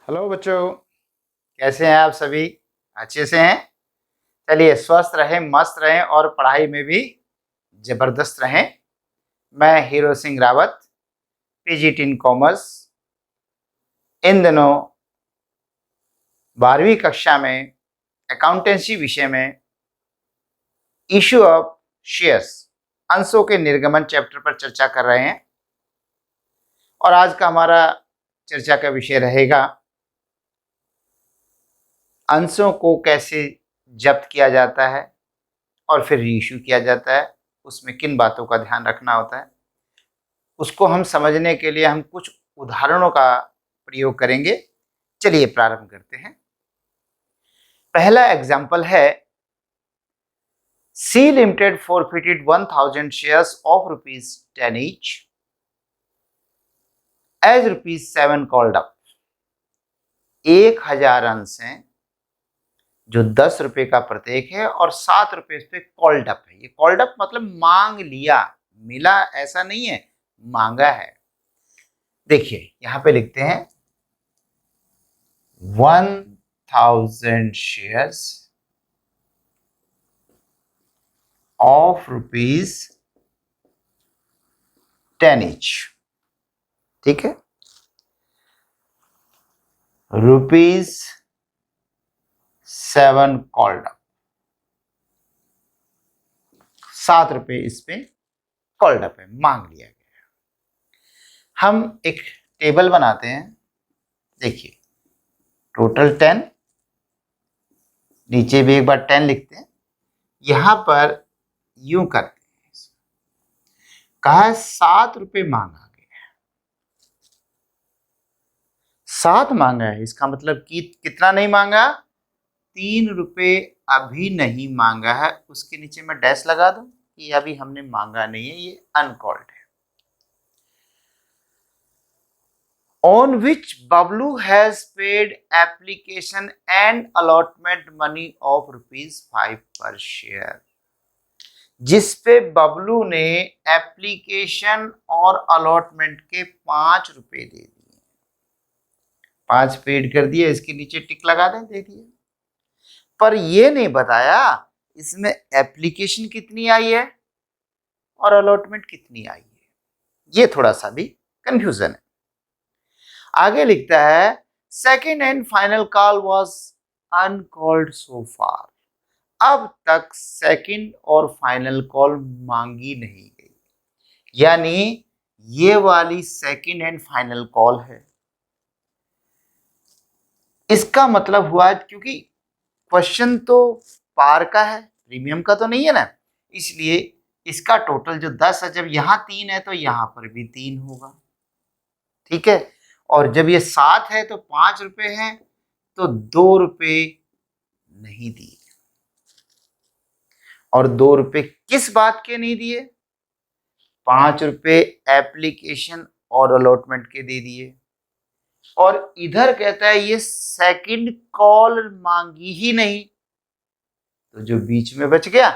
Hello बच्चों, कैसे हैं आप सभी? अच्छे से हैं? चलिए, स्वस्थ रहें, मस्त रहें और पढ़ाई में भी ज़बरदस्त रहें। मैं Hero Singh Rawat, PGT in commerce. इन दिनों 12वीं कक्षा में अकाउंटेंसी विषय में इशू ऑफ शेयर्स, अंशों के निर्गमन चैप्टर पर चर्चा कर रहे हैं। और आज का हमारा चर्चा का विषय रहेगा अंशों को कैसे जब्त किया जाता है और फिर रीइश्यू किया जाता है, उसमें किन बातों का ध्यान रखना होता है। उसको हम समझने के लिए हम कुछ उदाहरणों का प्रयोग करेंगे। चलिए प्रारंभ करते हैं। पहला एग्जाम्पल है, C limited forfeited 1000 shares of ₹10 each as ₹7 called up. 1000 अंश हैं जो 10 रुपए का प्रत्येक है और 7 रुपए इस पे कॉल्ड अप है। ये कॉल्ड अप मतलब मांग लिया, मिला ऐसा नहीं है, मांगा है। देखिए यहां पे लिखते हैं 1000 shares of ₹10 each। ठीक है, ₹7 कॉल्ड अप, 7 रुपए इस पे कॉल्ड अप है, मांग लिया गया। हम एक टेबल बनाते हैं। देखिए टोटल 10, नीचे भी एक बार 10 लिखते हैं। यहां पर यूं करते हैं, कहा 7 रुपए मांगा गया, 7 मांगा है, इसका मतलब कि कितना नहीं मांगा, 3 रुपए अभी नहीं मांगा है। उसके नीचे मैं डैश लगा दूं कि अभी हमने मांगा नहीं है, ये अनकॉल्ड है। On which Bablu has paid application and allotment money of ₹5 per share। जिस पे बबलू ने एप्लीकेशन और अलॉटमेंट के 5 रुपए दे दिए, 5 पेड कर दिए, इसके नीचे टिक लगा दें, दे दिए। पर ये नहीं बताया इसमें एप्लीकेशन कितनी आई है और अलॉटमेंट कितनी आई है। ये थोड़ा सा भी कंफ्यूजन है। आगे लिखता है, second and final call was uncalled so far. अब तक सेकंड और फाइनल कॉल मांगी नहीं गई, यानी ये वाली सेकंड एंड फाइनल कॉल है। इसका मतलब हुआ, क्योंकि क्वेश्चन तो पार का है, प्रीमियम का तो नहीं है ना, इसलिए इसका टोटल जो 10 है, जब यहां 3 है तो यहां पर भी 3 होगा। ठीक है, और जब ये 7 है तो 5 रुपए हैं, तो 2 रुपए नहीं दिए। और 2 रुपए किस बात के नहीं दिए, 5 रुपए एप्लीकेशन और अलॉटमेंट के दे दिए। और इधर कहता है ये सेकंड कॉल मांगी ही नहीं, तो जो बीच में बच गया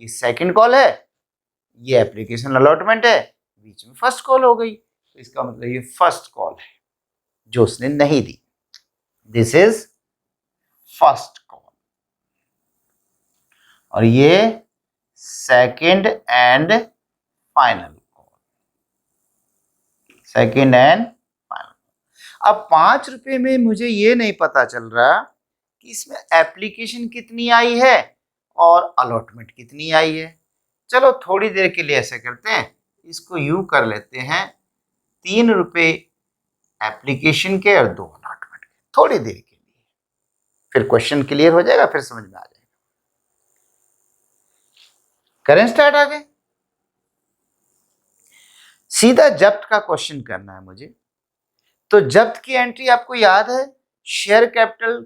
ये सेकंड कॉल है, ये एप्लीकेशन अलॉटमेंट है, बीच में फर्स्ट कॉल हो गई, तो इसका मतलब ये फर्स्ट कॉल है जो उसने नहीं दी। This is first call. और ये second and final call, second and final. अब 5 रुपए में मुझे ये नहीं पता चल रहा कि इसमें एप्लीकेशन कितनी आई है और अलॉटमेंट कितनी आई है। चलो थोड़ी देर के लिए ऐसे करते हैं, इसको यूं कर लेते हैं, 3 रुपए एप्लीकेशन के और 2 अलॉटमेंट के, थोड़ी देर के लिए, फिर क्वेश्चन क्लियर हो जाएगा, फिर समझ में आ जाएगा। करें स्टार्ट आगे। सीधा जब्त का क्वेश्चन करना है मुझे। तो जब्त की एंट्री आपको याद है, शेयर कैपिटल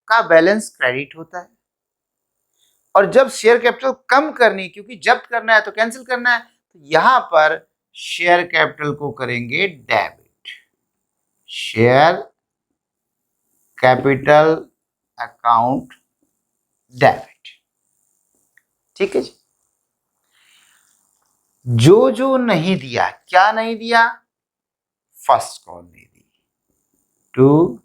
का बैलेंस क्रेडिट होता है, और जब शेयर कैपिटल कम करनी, क्योंकि जब्त करना है तो कैंसिल करना है, तो यहां पर शेयर कैपिटल को करेंगे debit, share capital account debit. ठीक है जी। जो जो नहीं दिया, क्या नहीं दिया, फर्स्ट कॉल नहीं दी, 2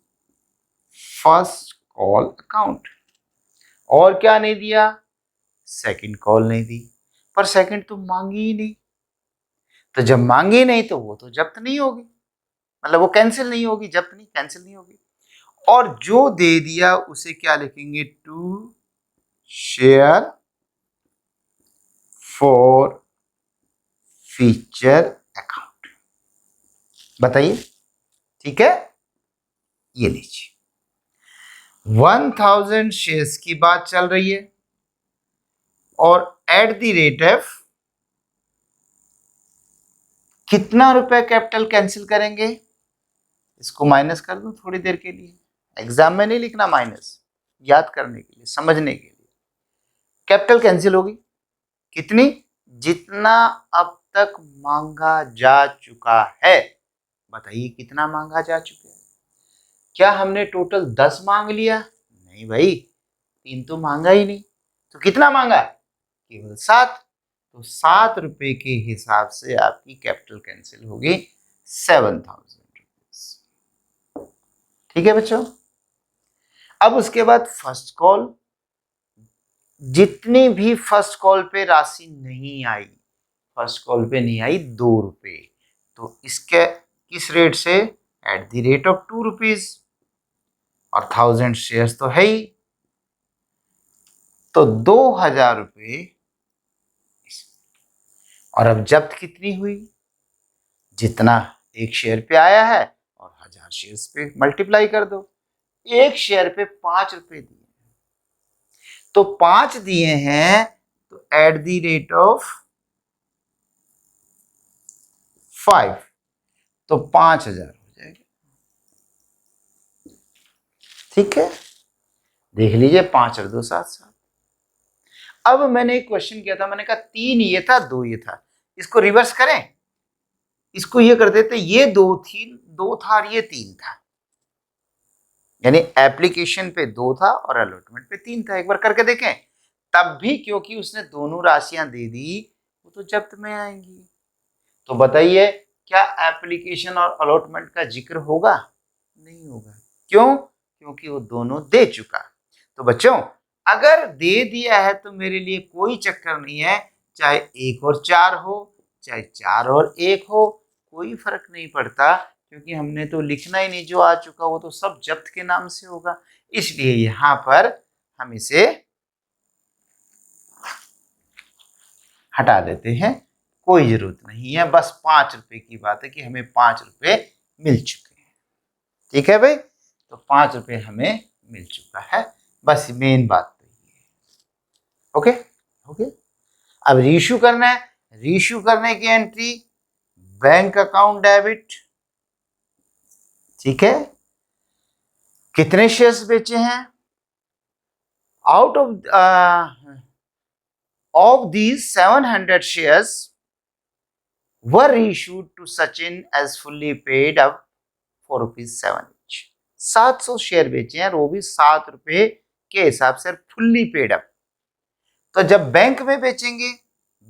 फर्स्ट कॉल अकाउंट। और क्या नहीं दिया? सेकंड कॉल नहीं दी। पर सेकंड तो मांगी ही नहीं, तो जब मांगी नहीं तो वो तो जब्त नहीं होगी, मतलब वो कैंसिल नहीं होगी, जब्त नहीं, कैंसिल नहीं होगी। और जो दे दिया उसे क्या लिखेंगे? To share forfeiture account. बताइए, ठीक है? ये लीजिए, 1000 शेयर्स की बात चल रही है और एट द रेट ऑफ कितना रुपए कैपिटल कैंसिल करेंगे? इसको माइनस कर दूं थोड़ी देर के लिए, एग्जाम में नहीं लिखना माइनस, याद करने के लिए, समझने के लिए। कैपिटल कैंसिल होगी कितनी? जितना अब तक मांगा जा चुका है। बताइए कितना मांगा जा चुका है? क्या हमने टोटल 10 मांग लिया? नहीं भाई, 3 तो मांगा ही नहीं, तो कितना मांगा? केवल 7। तो 7 रुपए के हिसाब से आपकी कैपिटल कैंसिल होगी 7000 रुपीज। ठीक है बच्चों? अब उसके बाद फर्स्ट कॉल, जितनी भी फर्स्ट कॉल पे राशि नहीं आई, फर्स्ट कॉल पे नहीं आई 2 रुपए, तो इसके किस रेट से? Eight the rate of 2 rupees, और 1000 शेयर्स तो है ही, तो 2000 रुपए। और अब जब्त कितनी हुई? जितना एक शेयर पे आया है और 1000 शेयर्स पे मल्टीप्लाई कर दो। एक शेयर पे 5 रुपए दिए, तो 5 दिए हैं, तो एट द रेट ऑफ 5, तो 5000 हो जाएगा। ठीक है, देख लीजिए, 5 और 2 7 7। अब मैंने एक क्वेश्चन किया था, मैंने कहा 3 ये था, 2 ये था, इसको रिवर्स करें, इसको ये कर देते, ये 2 थी, 2 था और ये 3 था, यानी एप्लीकेशन पे 2 था और अलॉटमेंट पे 3 था। एक बार करके देखें, तब भी क्योंकि उसने दोनों राशियां दे दी, वो तो जब्त में आएंगी। तो बताइए, क्या एप्लीकेशन और अलॉटमेंट का जिक्र होगा? नहीं होगा। क्यों? क्योंकि वो दोनों दे चुका। तो बच्चों, अगर दे दिया है तो मेरे लिए कोई चक्कर नहीं है, चाहे 1 और 4 हो, चाहे 4 और 1 हो, कोई फर्क नहीं पड़ता, क्योंकि हमने तो लिखना ही नहीं, जो आ चुका वो तो सब जब्त के नाम से होगा। इसलिए यहां पर हम इसे हटा देते हैं, कोई जरूरत नहीं है। बस 5 रुपए की बात है कि हमें 5 रुपए मिल चुके हैं। ठीक है भाई, तो 5 रुपए हमें मिल चुका है, बस मेन बात तो ये है। ओके ओके, अब रीइश्यू करना है। रीइश्यू करने की एंट्री, बैंक अकाउंट डेबिट। ठीक है, कितने शेयर्स बेचे हैं? Out of these 700 shares were issued to Sachin as fully paid up for ₹7 each। 700 share बेचे हैं और वो भी 7 रुपए के हिसाब से फुल्ली पेड अप। तो जब बैंक में बेचेंगे,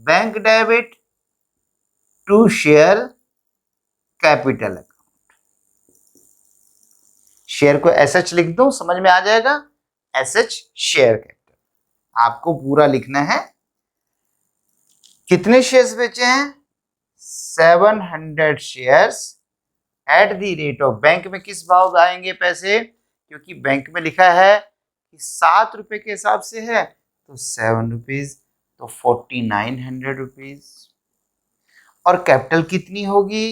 bank debit to share capital account. Share को एसएच लिख दो, समझ में आ जाएगा, एसएच शेयर कैपिटल। आपको पूरा लिखना है। कितने शेयर्स बेचे हैं? 700 shares at the rate of, bank में किस भाव आएंगे पैसे? क्योंकि बैंक में लिखा है कि 7 रुपए के हिसाब से है, तो 7 रुपीज, तो 4900 रुपीज। और कैपिटल कितनी होगी?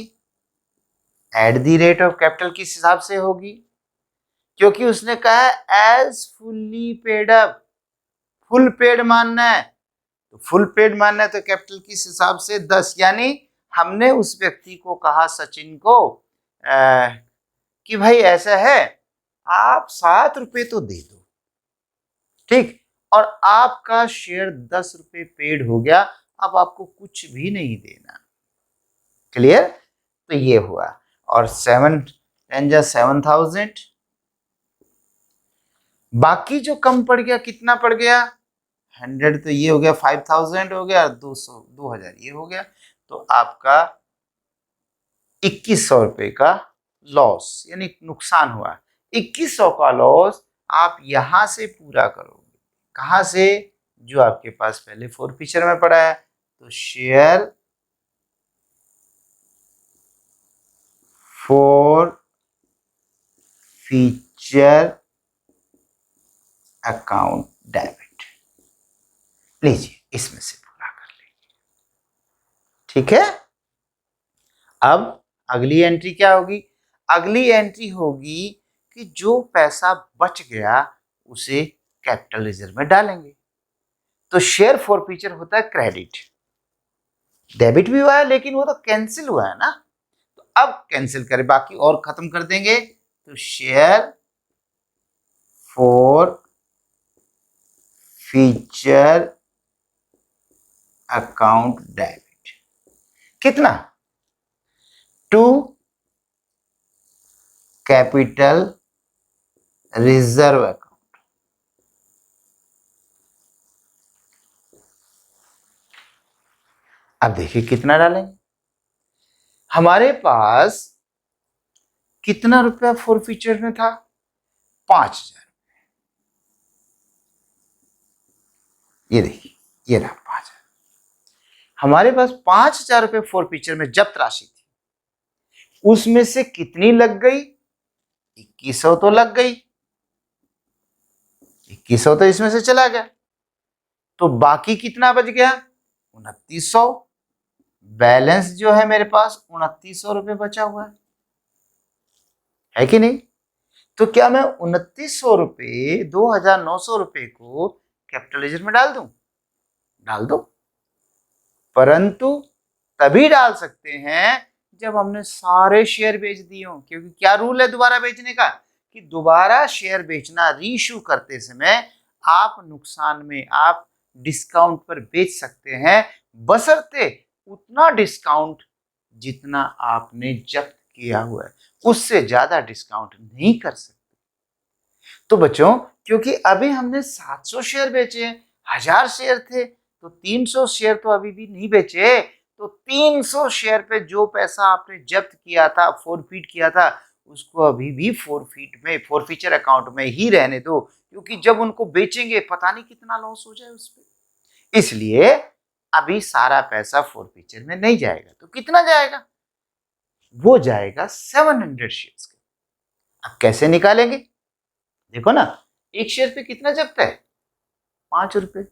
At the rate of capital किस हिसाब से होगी? क्योंकि उसने कहा है as fully paid up, full paid मानना है, तो फुल पेड मानना है तो कैपिटल किस हिसाब से? 10। यानी हमने उस व्यक्ति को कहा, सचिन को, कि भाई ऐसा है, आप 7 रुपए तो दे दो, ठीक, और आपका शेयर 10 रुपए पेड हो गया, अब आपको कुछ भी नहीं देना। क्लियर? तो ये हुआ, और 7 10 जा 7000, बाकी जो कम पड़ गया कितना पड़ गया? 100, तो ये हो गया 5000 हो गया, 200 2000 ये हो गया, तो आपका 2100 रुपए का लॉस यानी नुकसान हुआ। 2100 का लॉस आप यहां से पूरा करोगे। कहां से? जो आपके पास पहले फोर फीचर में पड़ा है। तो share four feature account debit, लीजिए इसमें से पूरा कर लेंगे। ठीक है, अब अगली एंट्री क्या होगी? अगली एंट्री होगी कि जो पैसा बच गया उसे कैपिटल रिजर्व में डालेंगे। तो शेयर फॉर फीचर होता है क्रेडिट, डेबिट भी हुआ है लेकिन वो तो कैंसिल हुआ है ना, तो अब कैंसिल करें, बाकी और खत्म कर देंगे। तो share forfeiture account debit कितना? To capital reserve account. अब देखिए कितना डालेंगे। हमारे पास कितना रुपया फोर फीचर में था? 5000। ये देखिए, ये रहा 5000। हमारे पास 5000 रुपये फोर फीचर में जब्त राशि थी, उसमें से कितनी लग गई? 2100 तो लग गई, 2100 तो इसमें से चला गया, तो बाकी कितना बच गया? 2900। बैलेंस जो है मेरे पास 2900 रुपये बचा हुआ है कि नहीं? तो क्या मैं 2900 रुपये 2900 रुपये को कैपिटल रिजर्व में डाल दूं? डाल दो, परंतु तभी डाल सकते हैं जब हमने सारे शेयर बेच दिए हों, क्योंकि क्या रूल है दोबारा बेचने का कि दोबारा शेयर बेचना रीइश्यू करते समय आप नुकसान में, आप डिस्काउंट पर बेच सकते हैं, बशर्ते उतना डिस्काउंट जितना आपने जब्त किया हुआ है उससे ज्यादा डिस्काउंट नहीं कर सकते। तो बच्चों, क्योंकि अभी हमने 700 शेयर बेचे हैं, 1000 शेयर थे, तो 300 शेयर तो अभी भी नहीं बेचे, तो 300 शेयर पे जो पैसा आपने जब्त किया था, फोरफीट किया था, उसको अभी भी फोरफीट में, फोर फीचर अकाउंट में ही रहने दो, क्योंकि जब उनको बेचेंगे पता नहीं कितना लॉस हो जाए उस पर। इसलिए अभी सारा पैसा फोर फीचर में नहीं जाएगा। तो कितना जाएगा? वो जाएगा 700 शेयर्स के। अब कैसे निकालेंगे? देखो ना, एक शेयर पे कितना जब्त है? 5 रुपए।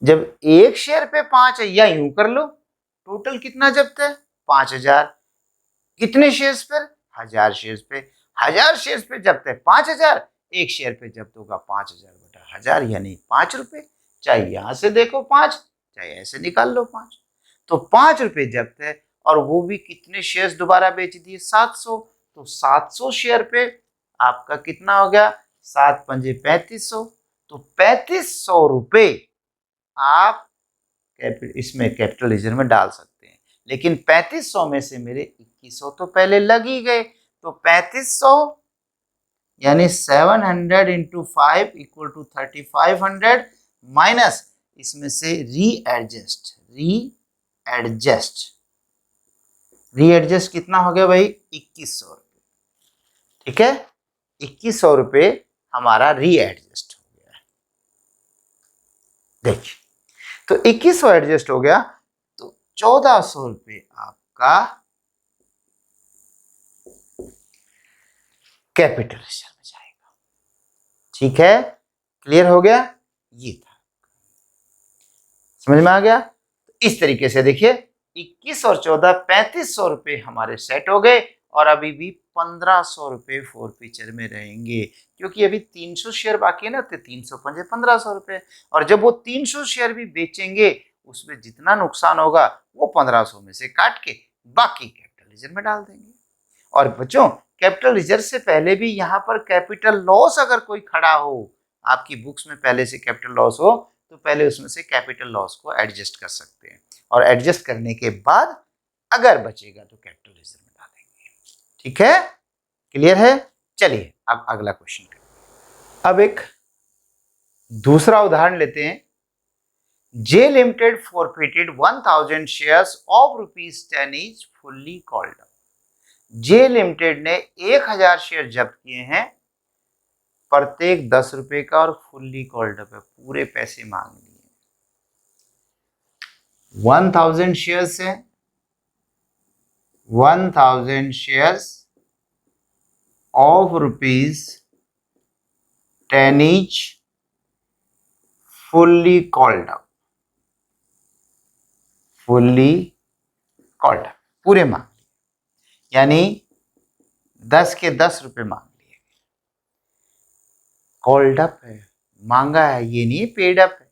जब एक शेयर पे 5 है, या यूं कर लो, टोटल कितना जब्त है? 5000। कितने शेयर्स पर? 1000 शेयर्स पे। 1000 शेयर्स पे जब्त है 5000, एक शेयर पे जब्त होगा 5000 बटा 1000 यानी 5 रुपए। चाहे यहां से देखो 5, चाहे ऐसे निकाल लो 5, तो 5 रुपए जब्त है। और वो भी कितने शेयर्स दोबारा बेच दिए? 700। तो 700 शेयर पे आपका कितना हो गया? 7 पंजे 3500। तो 3500 रुपए आप इसमें कैपिटल रिजर्व में डाल सकते हैं, लेकिन 3500 में से मेरे 2100 तो पहले लग ही गए, तो 3500 यानी 700 इंटू 5 इक्वल टू 3500 माइनस इसमें से रीएडजस्ट कितना हो गया भाई? 2100 रुपये। ठीक है, 2100 रुपये हमारा रीएडजस्ट हो गया। देखिए, तो 2100 एडजस्ट हो गया, तो 1400 रुपये आपका कैपिटल रिजर्व में जाएगा। ठीक है, क्लियर हो गया? ये था, समझ में आ गया? तो इस तरीके से देखिए, 21 और 14 3500 रुपये हमारे सेट हो गए, और अभी भी 1500 रुपये फोर फीचर में रहेंगे, क्योंकि अभी 300 शेयर बाकी है ना, तो 300 पंजे 1500 रुपये, और जब वो 300 शेयर भी बेचेंगे उसमें जितना नुकसान होगा वो 1500 में से काट के बाकी कैपिटल रिजर्व में डाल देंगे। और बच्चों, कैपिटल रिजर्व से पहले भी यहाँ पर कैपिटल लॉस अगर कोई खड़ा हो, आपकी बुक्स में पहले से कैपिटल लॉस हो, तो पहले उसमें से कैपिटल लॉस को एडजस्ट कर सकते हैं, और एडजस्ट करने के बाद अगर बचेगा तो कैपिटल रिजर्व में डाल देंगे। ठीक है, क्लियर है? चलिए अब अगला क्वेश्चन करें। अब एक दूसरा उदाहरण लेते हैं। J limited forfeited 1000 shares of ₹10 is fully called up. J limited ने 1000 शेयर जब्त किए हैं, प्रत्येक 10 रुपए का और फुल्ली कॉल्ड अप है, पूरे पैसे मांग लिए। 1000 शेयर्स है, 1000 shares of ₹10 each, fully called up, fully called up, पूरे मांग लिए, यानी 10 के 10 रुपए मांग लिए। कॉल्ड अप है, मांगा है, ये नहीं पेड अप है।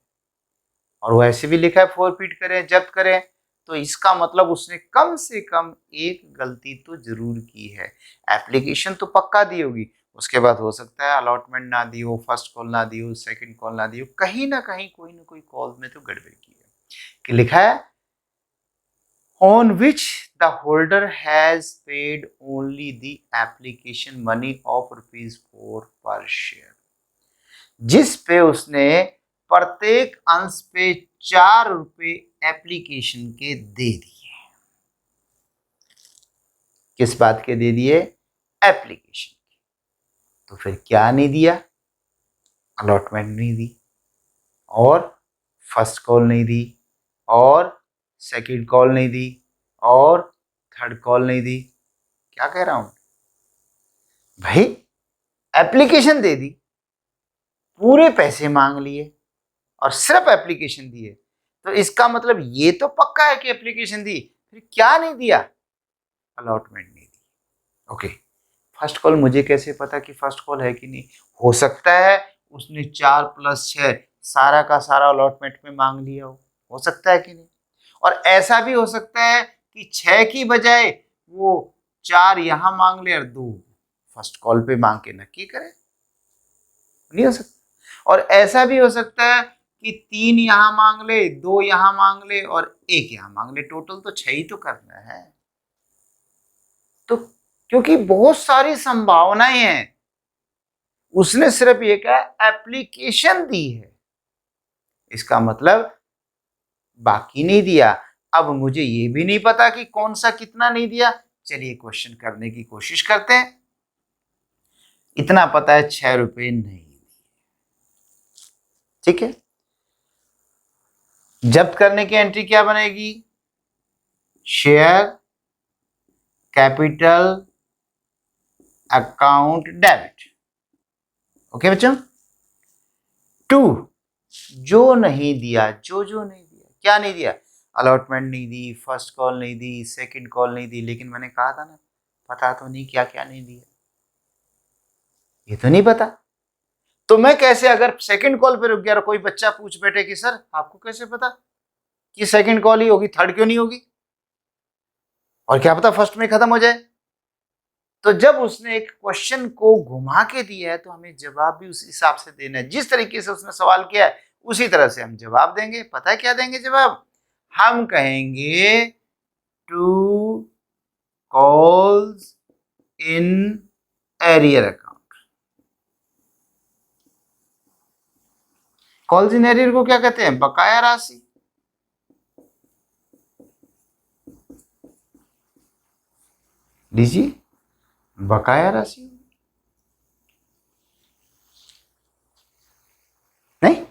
और वैसे भी लिखा है फोरफिट करें, जब्त करें, तो इसका मतलब उसने कम से कम एक गलती तो जरूर की है। एप्लीकेशन तो पक्का दी होगी, उसके बाद हो सकता है अलॉटमेंट ना दी हो, फर्स्ट कॉल ना दी हो, सेकंड कॉल ना दी हो, कहीं ना कहीं कोई ना कोई कॉल में तो गड़बड़ी की है। कि लिखा है on which the holder has paid only the application money of ₹4 per share, जिस पे उसने प्रत्येक अंश पे 4 रुपए एप्लीकेशन के दे दिए। किस बात के दे दिए? एप्लीकेशन के। तो फिर क्या नहीं दिया? अलॉटमेंट नहीं दी, और फर्स्ट कॉल नहीं दी, और सेकंड कॉल नहीं दी, और थर्ड कॉल नहीं दी। क्या कह रहा हूं भाई? एप्लीकेशन दे दी, पूरे पैसे मांग लिए, और सिर्फ एप्लीकेशन दी है, तो इसका मतलब ये तो पक्का है कि एप्लीकेशन दी, फिर क्या नहीं दिया? अलॉटमेंट नहीं दी। ओके, फर्स्ट कॉल मुझे कैसे पता कि फर्स्ट कॉल है कि नहीं? हो सकता है उसने 4 + 6 सारा का सारा अलॉटमेंट में मांग लिया हो सकता है कि नहीं? और ऐसा भी हो सकता है कि 6 की बजाय वो 4 यहां मांग ले और 2 फर्स्ट कॉल पे मांग के नक्की करे, नहीं हो सकता। और ऐसा भी हो सकता है कि 3 यहां मांग ले, 2 यहां मांग ले और 1 यहां मांग ले, टोटल तो 6 ही तो करना है। तो क्योंकि बहुत सारी संभावनाएं हैं, उसने सिर्फ ये कहा एप्लीकेशन दी है, इसका मतलब बाकी नहीं दिया। अब मुझे ये भी नहीं पता कि कौन सा कितना नहीं दिया, चलिए क्वेश्चन करने की कोशिश करते हैं। इतना पता है 6 रुपए नहीं दिए, ठीक है। जब्त करने की एंट्री क्या बनेगी? Share capital account debit. Okay बच्चों। 2, जो नहीं दिया, जो नहीं दिया, क्या नहीं दिया? अलॉटमेंट नहीं दी, फर्स्ट कॉल नहीं दी, सेकंड कॉल नहीं दी, लेकिन मैंने कहा था ना, पता तो नहीं क्या क्या नहीं दिया, ये तो नहीं पता। तो मैं कैसे, अगर सेकंड कॉल पे रुक गया और कोई बच्चा पूछ बैठे कि सर आपको कैसे पता कि सेकंड कॉल ही होगी, थर्ड क्यों नहीं होगी, और क्या पता फर्स्ट में खत्म हो जाए? तो जब उसने एक क्वेश्चन को घुमा के दिया है, तो हमें जवाब भी उस हिसाब से देना है। जिस तरीके से उसने सवाल किया है उसी तरह से हम जवाब देंगे। पता है क्या देंगे जवाब? हम कहेंगे 2 calls in arrear account. Calls in arrear को क्या कहते हैं? बकाया राशि। लीजिए, बकाया राशि नहीं,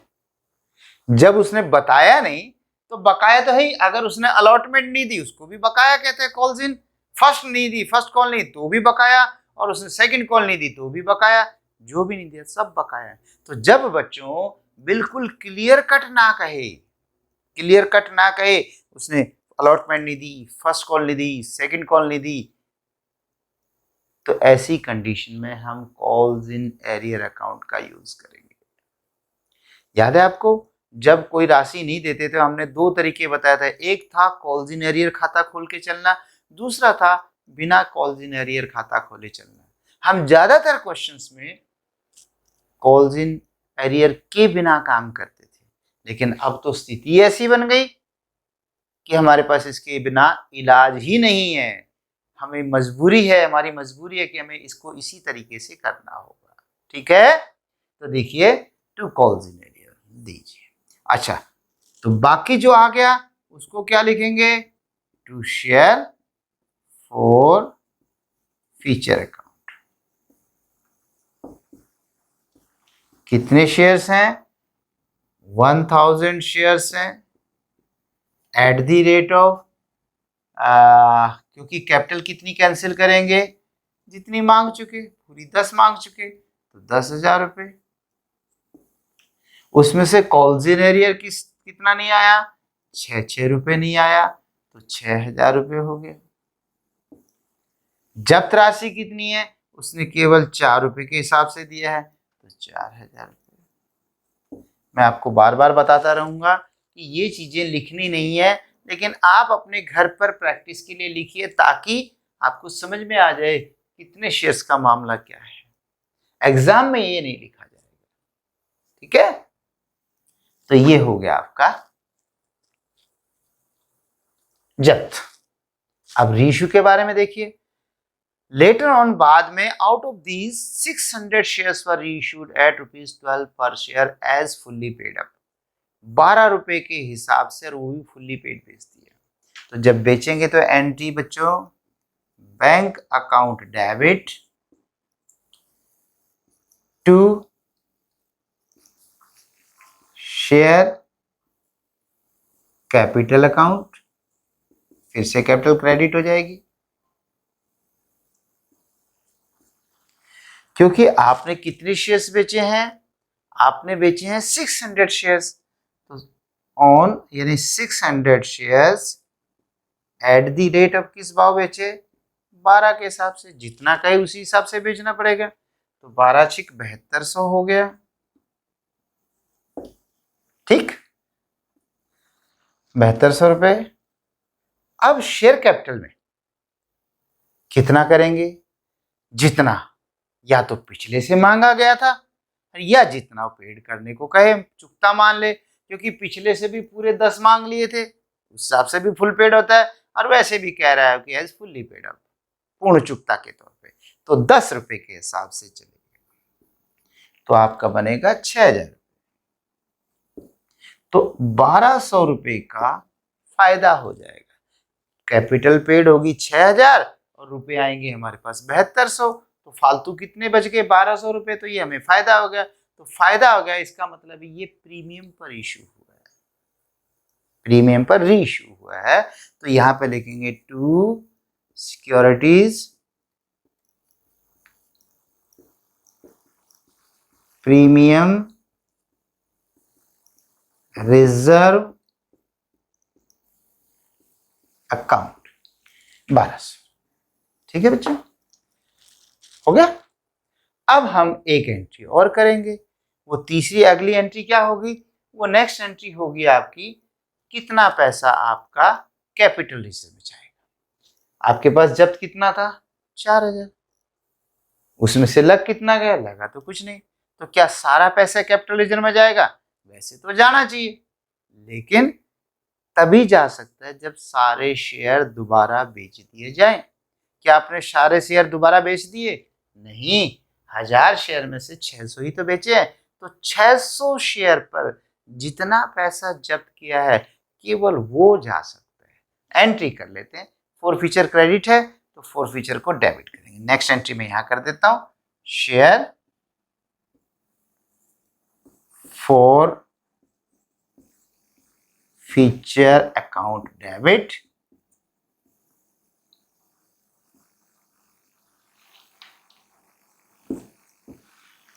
जब उसने बताया नहीं तो बकाया तो है ही। अगर उसने अलॉटमेंट नहीं दी उसको भी बकाया कहते हैं। कॉल्स इन, फर्स्ट नहीं दी, फर्स्ट कॉल नहीं तो भी बकाया, और उसने सेकंड कॉल नहीं दी तो भी बकाया, जो भी नहीं दिया सब बकाया है। तो जब बच्चों बिल्कुल क्लियर कट ना कहे, क्लियर कट ना कहे उसने अलॉटमेंट नहीं दी, फर्स्ट कॉल नहीं दी, सेकंड कॉल नहीं दी, तो ऐसी कंडीशन में हम कॉल्स इन एरियर अकाउंट का यूज करेंगे। याद है आपको, जब कोई राशि नहीं देते थे हमने 2 तरीके बताया था। एक था कॉल्स इन एरियर खाता खोल के चलना, दूसरा था बिना कॉल्स इन एरियर खाता खोले चलना। हम ज्यादातर क्वेश्चंस में कॉल्स इन एरियर के बिना काम करते थे, लेकिन अब तो स्थिति ऐसी बन गई कि हमारे पास इसके बिना इलाज ही नहीं है। हमें मजबूरी है, हमारी मजबूरी है कि हमें इसको इसी तरीके से करना होगा। ठीक है, तो देखिए 2 कॉल्स इन एरियर दीजिए। अच्छा, तो बाकी जो आ गया उसको क्या लिखेंगे? 2 शेयर फॉर फीचर अकाउंट। कितने शेयर्स हैं? 1000 शेयर्स हैं एट द रेट ऑफ, क्योंकि कैपिटल कितनी कैंसिल करेंगे? जितनी मांग चुके, पूरी 10 मांग चुके तो 10,000 रुपये। उसमें से कॉल्जिन एरियर कितना नहीं आया? 6 रुपये नहीं आया, तो 6,000 रुपये हो गए। जब्त राशि कितनी है? उसने केवल 4 रुपये के हिसाब से दिया है, तो 4,000 रुपये। मैं आपको बार बार बताता रहूंगा कि ये चीजें लिखनी नहीं है, लेकिन आप अपने घर पर प्रैक्टिस के लिए लिखिए ताकि आपको समझ में आ जाए कितने शेयर्स का मामला क्या है। एग्जाम में ये नहीं लिखा जाएगा, ठीक है? तो ये हो गया आपका जब्त। अब रीइश्यू के बारे में देखिए। लेटर ऑन, बाद में, out of these 600 shares were reissued at ₹12 per share as fully paid up. 12 रुपए के हिसाब से, और वो भी फुल्ली पेड बेच दिया। तो जब बेचेंगे तो एंट्री बच्चों, bank account debit to share capital account, फिर से कैपिटल क्रेडिट हो जाएगी, क्योंकि आपने कितने शेयर्स बेचे हैं? आपने बेचे हैं 600 शेयर्स। तो ऑन यानी 600 shares at the rate of किस भाव बेचे? 12 के हिसाब से, जितना कहे उसी हिसाब से बेचना पड़ेगा। तो 12 छिक 7200 हो गया, ठीक, 7200 रुपए। अब शेयर कैपिटल में कितना करेंगे? जितना या तो पिछले से मांगा गया था, या जितना पेड करने को कहे चुकता मान ले, क्योंकि पिछले से भी पूरे 10 मांग लिए थे, उस हिसाब से भी फुल पेड होता है, और वैसे भी कह रहा है कि एज फुल्ली पेड अप, पूर्ण चुकता के तौर पे, तो 10 रुपए के हिसाब से चलेगा। तो आपका बनेगा 6,000। तो 1,200 रुपए का फायदा हो जाएगा। कैपिटल पेड होगी 6,000 और रुपए आएंगे हमारे पास 7200, तो फालतू कितने बच गए? 1,200 रुपए। तो ये हमें फायदा हो गया। तो फायदा हो गया, इसका मतलब ये प्रीमियम पर इश्यू हुआ है, प्रीमियम पर री इश्यू हुआ है। तो यहां पे लिखेंगे to securities premium reserve account 1,200। ठीक है बच्चों, हो गया। अब हम एक एंट्री और करेंगे। वो तीसरी अगली एंट्री क्या होगी? वो नेक्स्ट एंट्री होगी आपकी, कितना पैसा आपका कैपिटल रिजर्व में जाएगा। आपके पास जब्त कितना था? 4,000। उसमें से लग कितना गया? लगा तो कुछ नहीं। तो क्या सारा पैसा कैपिटल रिजर्व में जाएगा? वैसे तो जाना चाहिए, लेकिन तभी जा सकता है जब सारे शेयर दोबारा बेच दिए जाएं। क्या आपने सारे शेयर दोबारा बेच दिए? नहीं, 1000 शेयर में से 600 ही तो बेचे हैं। तो 600 शेयर पर जितना पैसा जब्त किया है केवल वो जा सकता है। एंट्री कर लेते हैं। फोरफीचर क्रेडिट है तो फोरफीचर को डेबिट करेंगे। नेक्स्ट एंट्री में यहां कर देता हूं, share forfeiture account debit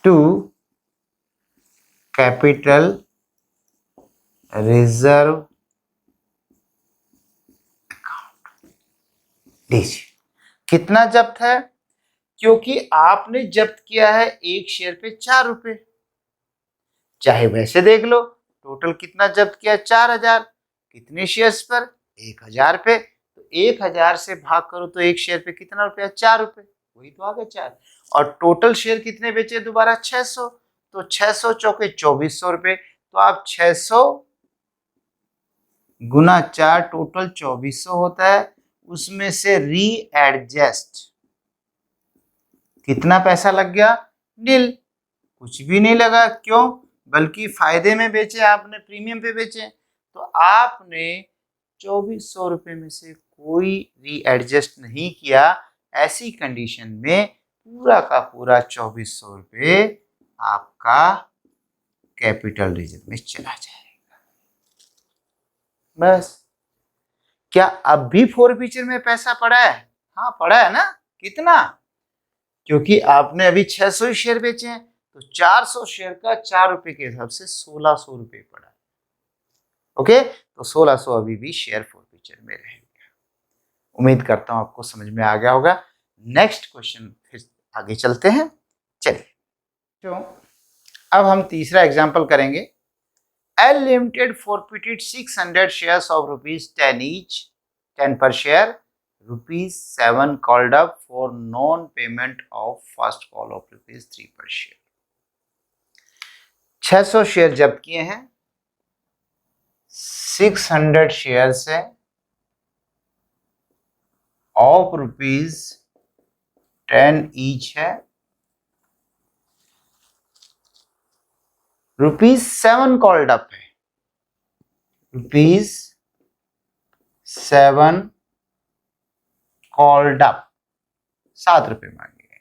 to capital reserve account. लीजिए कितना जब्त है, क्योंकि आपने जब्त किया है एक शेयर पे 4 रुपए। चाहे वैसे देख लो, टोटल कितना जब्त किया? 4,000। कितने शेयर्स पर? 1,000 पे। तो 1,000 से भाग करो तो एक शेयर पे कितना रुपया? 4 रुपए। वही तो आ गया 4। और टोटल शेयर कितने बेचे दोबारा? 600। तो 600 चौके 2400 रुपए। तो आप 600 गुना 4, टोटल 2400 होता है। उसमें से री एडजस्ट कितना पैसा लग गया? नील, कुछ भी नहीं लगा। क्यों? बल्कि फायदे में बेचे आपने, प्रीमियम पे बेचे। तो आपने 2400 रुपए में से कोई री एडजस्ट नहीं किया। ऐसी कंडीशन में पूरा का पूरा 2400 रुपये आपका कैपिटल रिजर्व में चला जाएगा। बस। क्या अब भी फोरफीचर में पैसा पड़ा है? हाँ पड़ा है ना। कितना? क्योंकि आपने अभी 600 शेयर बेचे हैं तो 400 शेयर का 4 रुपए के हिसाब से 1600 रुपए पड़ा। ओके, तो 1600 अभी भी शेयर फोरफीचर में रहेगा। उम्मीद करता हूं आपको समझ में आ गया होगा। नेक्स्ट क्वेश्चन फिर आगे चलते हैं। चलिए, तो अब हम तीसरा एग्जांपल करेंगे। L limited forfeited 600 shares of ₹10 each, 10 per share, ₹7 called up for non-payment of first call of ₹3 per share। 600 share जब्त किए हैं, 600 शेयर से ऑफ ₹10 ईच है, ₹7 कॉल्ड अप है, ₹7 कॉल्ड अप, 7 रुपए मांगे गए।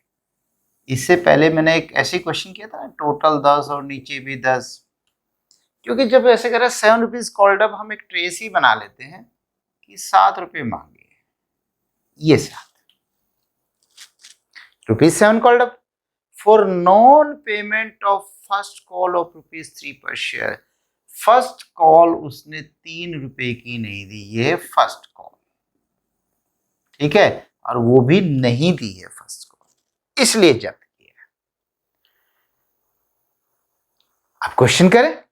इससे पहले मैंने एक ऐसे क्वेश्चन किया था ना, टोटल 10 और नीचे भी 10। क्योंकि जब ऐसे करें 7 रुपीज कॉल्ड अप, हम एक ट्रेस ही बना लेते हैं कि 7 रुपए मांगे, ये 7 called up for non payment of first call of ₹3 पर शेयर। फर्स्ट कॉल उसने 3 रुपए की नहीं दी, ये फर्स्ट कॉल, ठीक है, और वो भी नहीं दी है फर्स्ट कॉल, इसलिए जब्त किया। अब क्वेश्चन करें।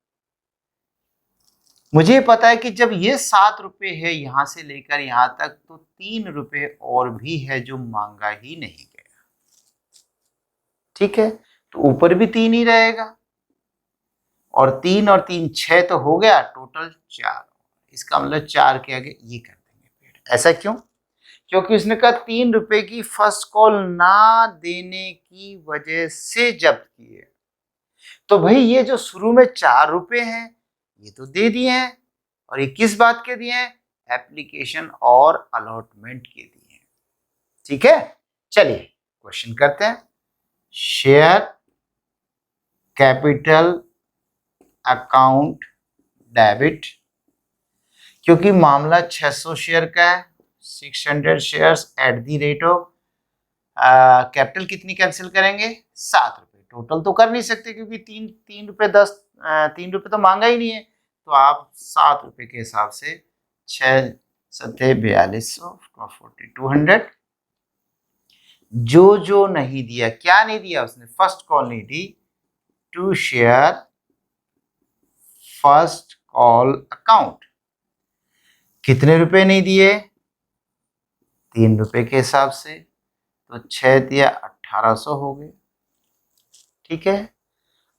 मुझे पता है कि जब ये 7 रुपए है यहां से लेकर यहां तक, तो 3 रुपए और भी है जो मांगा ही नहीं गया, ठीक है, तो ऊपर भी 3 ही रहेगा, और 3 और 3 6 तो हो गया, टोटल 4। इसका मतलब 4 के आगे ये कर देंगे पेड़। ऐसा क्यों? क्योंकि उसने कहा 3 रुपए की फर्स्ट कॉल ना देने की वजह से जब्त किए। तो भाई ये जो शुरू में 4 रुपए हैं ये तो दे दिए हैं, और ये किस बात के दिए हैं? एप्लीकेशन और अलॉटमेंट के दिए हैं, ठीक है। चलिए क्वेश्चन करते हैं। शेयर कैपिटल अकाउंट डेबिट, क्योंकि मामला 600 शेयर का है, 600 shares at the rate of, capital कितनी कैंसिल करेंगे? 7 रुपए। टोटल तो कर नहीं सकते क्योंकि 3 रुपए 10, 3 रुपए तो मांगा ही नहीं है, तो आप 7 रुपए के हिसाब से 6 सत्ते 4200, 4200। जो नहीं दिया, क्या नहीं दिया उसने? फर्स्ट कॉल नहीं दी, to share first call account. कितने रुपए नहीं दिए? 3 रुपए के हिसाब से, तो 6 दिया 1800 हो गए, ठीक है।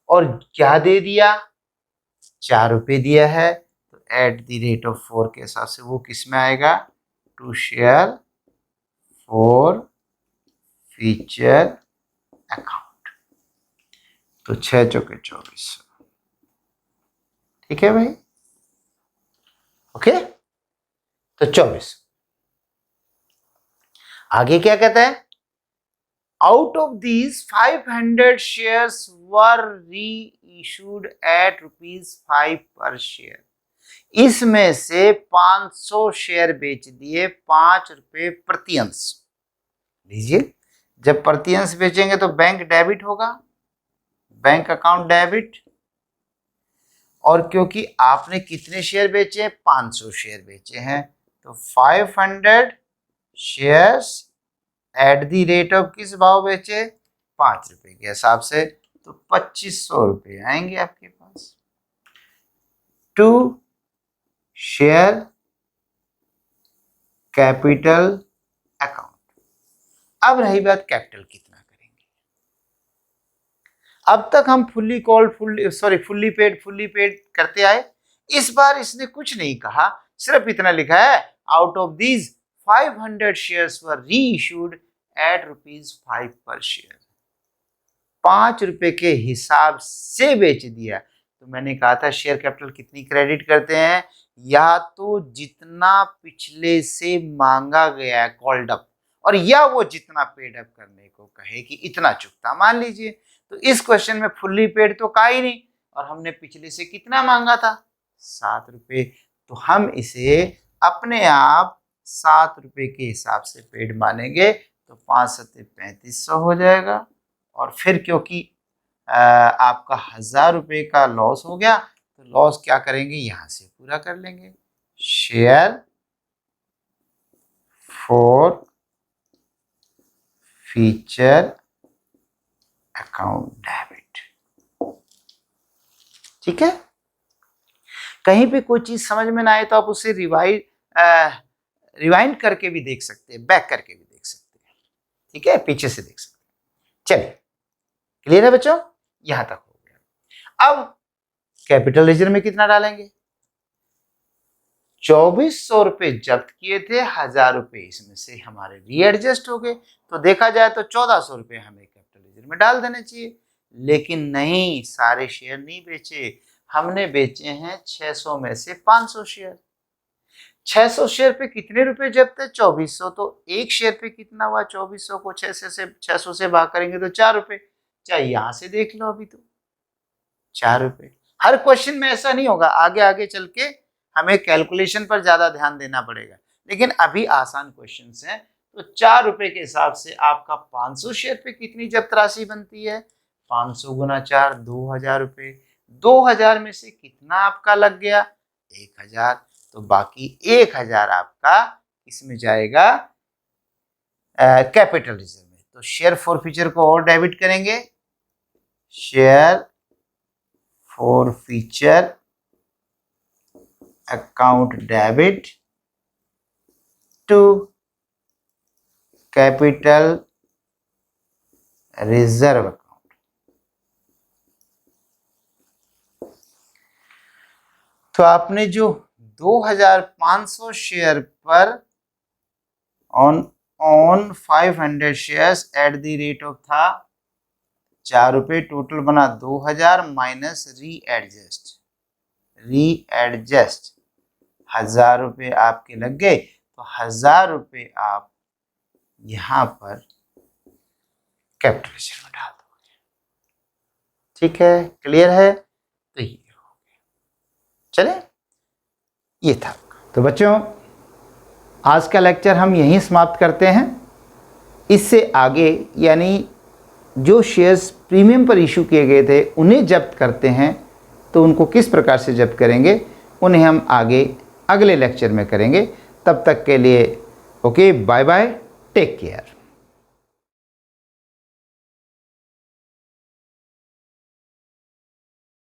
और क्या दे दिया? 4 रुपए दिया है, तो एट द रेट ऑफ 4 के हिसाब से वो किस में आएगा? To share forfeiture account. तो 6 चौके 2400, ठीक है भाई, ओके। तो 2400। आगे क्या कहता है? Out of these 500 shares were reissued at ₹5 per share. इसमें से 500 शेयर बेच दिए 5 रुपए प्रति अंश। लीजिए, जब प्रति अंश बेचेंगे तो बैंक डेबिट होगा, बैंक अकाउंट डेबिट। और क्योंकि आपने कितने शेयर बेचे हैं? 500 शेयर बेचे हैं, तो 500 shares at the rate of किस भाव बेचे? 5 रुपए के हिसाब से, तो 2500 रुपए आएंगे आपके पास। To share capital account. अब रही बात कैपिटल कितना करेंगे। अब तक हम फुल्ली फुल्ली पेड करते आए। इस बार इसने कुछ नहीं कहा, सिर्फ इतना लिखा है, out of these 500 shares were reissued at ₹5 per share. 5 रुपए के हिसाब से बेच दिया। तो मैंने कहा था शेयर कैपिटल कितनी क्रेडिट करते हैं? या तो जितना पिछले से मांगा गया है कॉल्ड अप, और या वो जितना पेड अप करने को कहे कि इतना चुकता। मान लीजिए तो इस क्वेश्चन में फुल्ली पेड तो का ही नहीं, और हमने पिछले से कितना मांगा था 7 रुपये, तो हम इसे अपने आप 7 रुपये के हिसाब से पेड मानेंगे, तो 5 सत्ते 3500 हो जाएगा। और फिर क्योंकि आपका 1000 रुपये का लॉस हो गया, तो लॉस क्या करेंगे यहाँ से पूरा कर लेंगे, share forfeiture account debit. ठीक है, कहीं पे कोई चीज समझ में ना आए तो आप उसे रिवाइंड करके भी देख सकते हैं, बैक करके भी देख सकते हैं। ठीक है, पीछे से देख सकते हैं। चलिए, क्लियर है बच्चों, यहां तक हो गया। अब कैपिटल लेजर में कितना डालेंगे, 2400 रुपये जब्त किए थे, 1000 रुपये इसमें से हमारे रीएडजस्ट हो गए, तो देखा जाए तो 1400 रुपये हमें कैपिटल लेजर में डाल देने चाहिए। लेकिन नहीं, सारे शेयर नहीं बेचे, हमने बेचे हैं 600 में से 500 शेयर। 600 शेयर पे कितने रुपए जब्त है, 2400, तो एक शेयर पे कितना हुआ, 2400 को 600 से भाग करेंगे तो 4 रुपए। चाहे यहां से देख लो, अभी तो 4 रुपए। हर क्वेश्चन में ऐसा नहीं होगा, आगे आगे चल के हमें कैलकुलेशन पर ज्यादा ध्यान देना पड़ेगा, लेकिन अभी आसान क्वेश्चन हैं। तो 4 रुपए के हिसाब से आपका 500 शेयर पे कितनी जब्त राशि बनती है, 500 गुना 4, 2000 रुपये। 2000 में से कितना आपका लग गया, 1000, तो बाकी 1000 आपका इसमें जाएगा कैपिटल रिजर्व में। तो शेयर फॉर फ्यूचर को और डेबिट करेंगे, share forfeiture account debit to capital reserve account. तो आपने जो 2500 शेयर पर on 500 shares at the rate of था 4 रुपये, टोटल बना 2000 माइनस रीएडजस्ट 1000 रुपये आपके लग गए, तो 1000 रुपये आप यहां पर कैपिटल रिजर्व में डाल दोगे। ठीक है, क्लियर है, तो ये हो गया। चले, ये था। तो बच्चों, आज का लेक्चर हम यहीं समाप्त करते हैं। इससे आगे यानी जो शेयर्स प्रीमियम पर इशू किए गए थे उन्हें जब्त करते हैं, तो उनको किस प्रकार से जब्त करेंगे उन्हें हम आगे अगले लेक्चर में करेंगे। तब तक के लिए okay, bye bye, take care.